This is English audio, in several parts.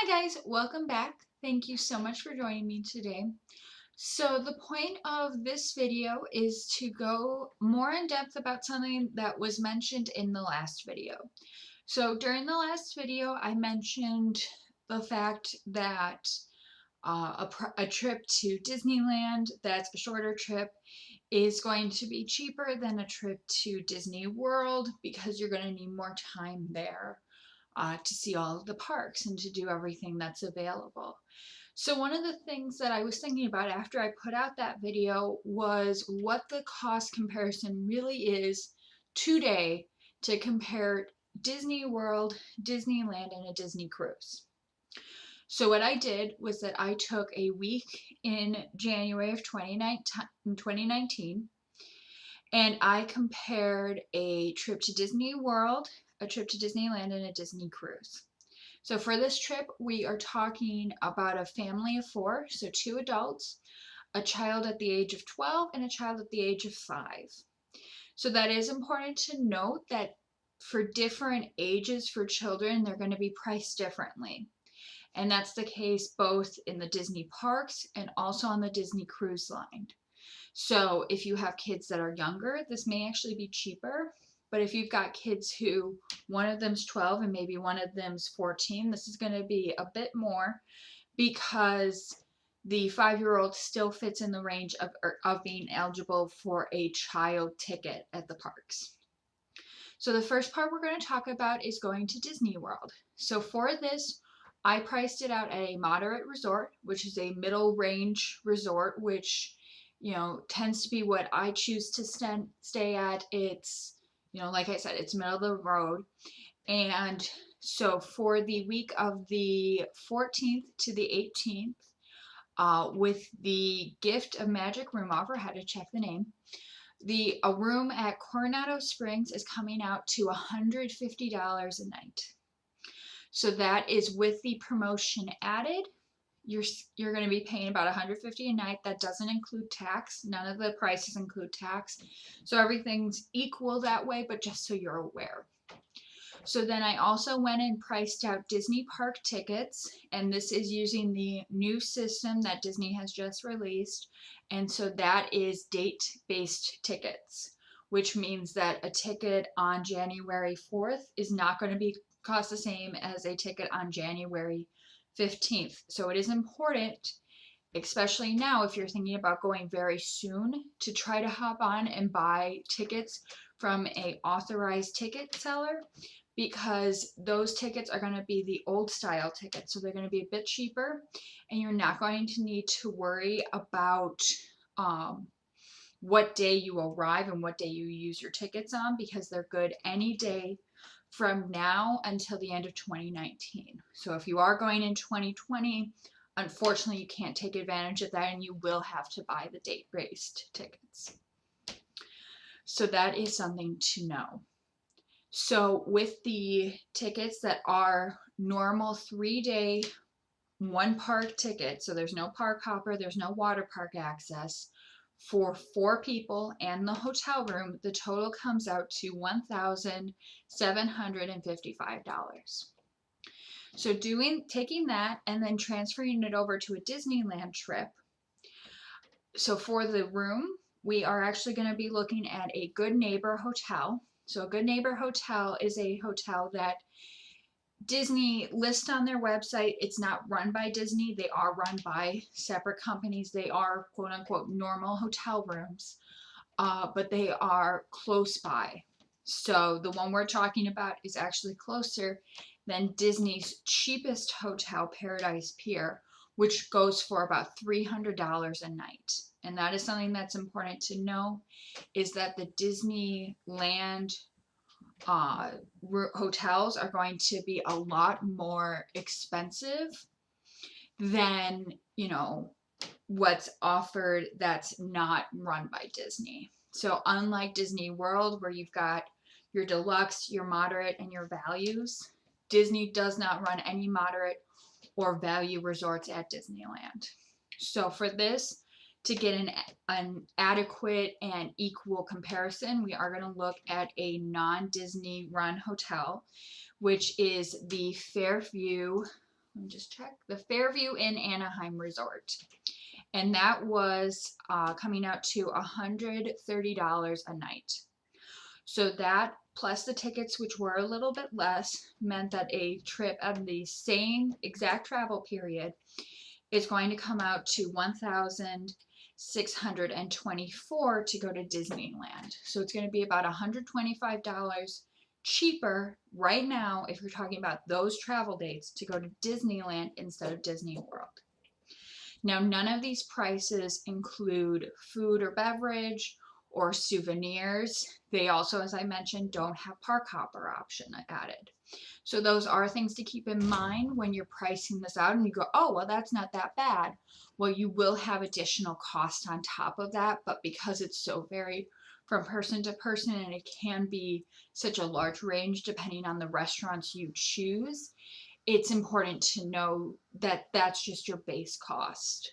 Hi guys, welcome back. Thank you so much for joining me today. So the point of this video is to go more in depth about something that was mentioned in the last video. So during the last video, I mentioned the fact that a trip to Disneyland that's a shorter trip is going to be cheaper than a trip to Disney World because you're going to need more time there to see all of the parks and to do everything that's available. So one of the things that I was thinking about after I put out that video was what the cost comparison really is today to compare Disney World, Disneyland, and a Disney cruise. So what I did was that I took a week in January of 2019 and I compared a trip to Disney World, a trip to Disneyland, and a Disney cruise. So for this trip, we are talking about a family of four, so two adults, a child at the age of 12, and a child at the age of 5. So that is important to note that for different ages for children, they're going to be priced differently. And that's the case both in the Disney parks and also on the Disney cruise line. So if you have kids that are younger, this may actually be cheaper. But if you've got kids who one of them's 12 and maybe one of them's 14, this is going to be a bit more because the 5-year-old still fits in the range of being eligible for a child ticket at the parks. So the first part we're going to talk about is going to Disney World. So for this, I priced it out at a moderate resort, which is a middle range resort, which tends to be what I choose to stay at. It's, like I said, it's middle of the road. And so for the week of the 14th to the 18th, with the Gift of Magic room offer, I had to check the name. A room at Coronado Springs is coming out to $150 a night. So that is with the promotion added. You're going to be paying about $150 a night. That doesn't include tax. None of the prices include tax. So everything's equal that way, but just so you're aware. So then I also went and priced out Disney park tickets, and this is using the new system that Disney has just released. And so that is date-based tickets, which means that a ticket on January 4th is not going to cost the same as a ticket on January 15th. So it is important, especially now if you're thinking about going very soon, to try to hop on and buy tickets from a authorized ticket seller, because those tickets are going to be the old style tickets. So they're going to be a bit cheaper, and you're not going to need to worry about what day you arrive and what day you use your tickets on, because they're good any day from now until the end of 2019. So if you are going in 2020, unfortunately, you can't take advantage of that, and you will have to buy the date-based tickets. So that is something to know. So with the tickets that are normal 3-day, one park ticket, so there's no park hopper, there's no water park access, for 4 people and the hotel room, the total comes out to $1,755. So taking that and then transferring it over to a Disneyland trip. So for the room, we are actually going to be looking at a Good Neighbor Hotel. So a Good Neighbor Hotel is a hotel that Disney lists on their website. It's not run by Disney. They are run by separate companies. They are quote unquote normal hotel rooms, but they are close by. So the one we're talking about is actually closer than Disney's cheapest hotel, Paradise Pier, which goes for about $300 a night. And that is something that's important to know, is that the Disneyland hotels are going to be a lot more expensive than, what's offered that's not run by Disney. So unlike Disney World, where you've got your deluxe, your moderate, and your values, Disney does not run any moderate or value resorts at Disneyland. So for this, to get an adequate and equal comparison, we are going to look at a non-Disney run hotel, which is the Fairview let me just check, the Fairview Inn Anaheim Resort. And that was coming out to $130 a night. So that plus the tickets, which were a little bit less, meant that a trip of the same exact travel period is going to come out to $1,624 to go to Disneyland. So it's going to be about $125 cheaper right now if you're talking about those travel dates to go to Disneyland instead of Disney World. Now, none of these prices include food or beverage or souvenirs. They also, as I mentioned, don't have park hopper option added. So those are things to keep in mind when you're pricing this out and you go, oh, well, that's not that bad. Well, you will have additional cost on top of that, but because it's so varied from person to person and it can be such a large range depending on the restaurants you choose, it's important to know that that's just your base cost.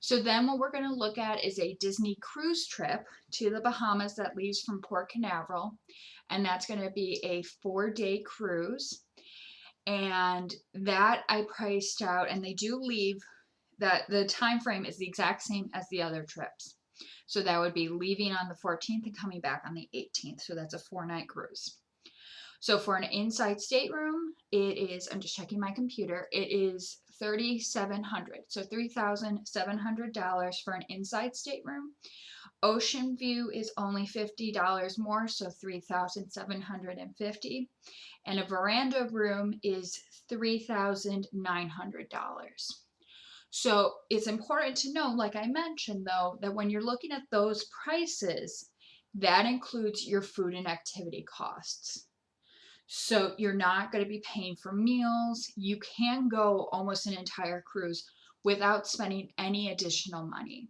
So then what we're going to look at is a Disney cruise trip to the Bahamas that leaves from Port Canaveral. And that's going to be a 4-day cruise. And that I priced out, and they do leave, that the time frame is the exact same as the other trips. So that would be leaving on the 14th and coming back on the 18th. So that's a 4-night cruise. So for an inside stateroom, it is, I'm just checking my computer, it is $3,700. So $3,700 for an inside stateroom. Ocean view is only $50 more, so $3,750. And a veranda room is $3,900. So it's important to know, like I mentioned though, that when you're looking at those prices, that includes your food and activity costs. So you're not going to be paying for meals. You can go almost an entire cruise without spending any additional money.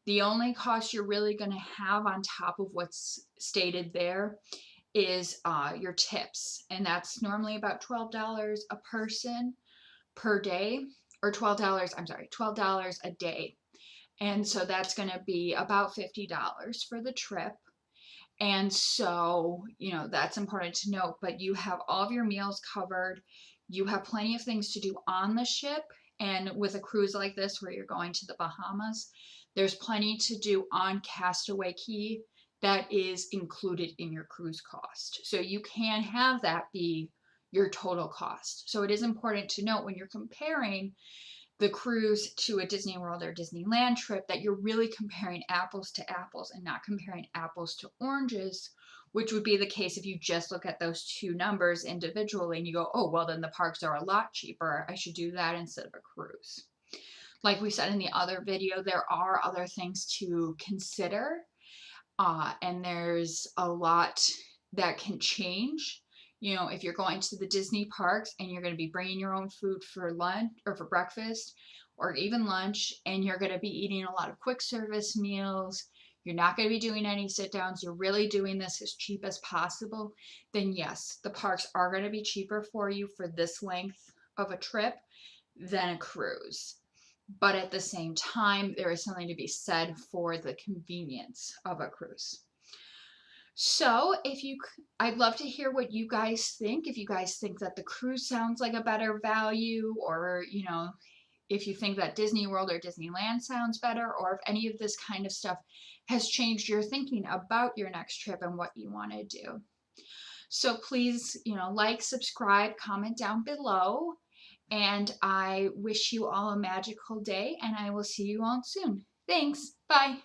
The only cost you're really going to have on top of what's stated there is your tips. And that's normally about $12 a person per day, or $12 a day. And so that's going to be about $50 for the trip. And so, that's important to note, but you have all of your meals covered. You have plenty of things to do on the ship. And with a cruise like this, where you're going to the Bahamas, there's plenty to do on Castaway Cay that is included in your cruise cost. So you can have that be your total cost. So it is important to note when you're comparing the cruise to a Disney World or Disneyland trip that you're really comparing apples to apples and not comparing apples to oranges, which would be the case if you just look at those two numbers individually and you go, oh, well, then the parks are a lot cheaper. I should do that instead of a cruise. Like we said in the other video, there are other things to consider, and there's a lot that can change. If you're going to the Disney parks and you're going to be bringing your own food for lunch or for breakfast or even lunch, and you're going to be eating a lot of quick service meals, you're not going to be doing any sit downs, you're really doing this as cheap as possible, then yes, the parks are going to be cheaper for you for this length of a trip than a cruise. But at the same time, there is something to be said for the convenience of a cruise. So I'd love to hear what you guys think. If you guys think that the cruise sounds like a better value, or, if you think that Disney World or Disneyland sounds better, or if any of this kind of stuff has changed your thinking about your next trip and what you want to do. So please, like, subscribe, comment down below, and I wish you all a magical day, and I will see you all soon. Thanks. Bye.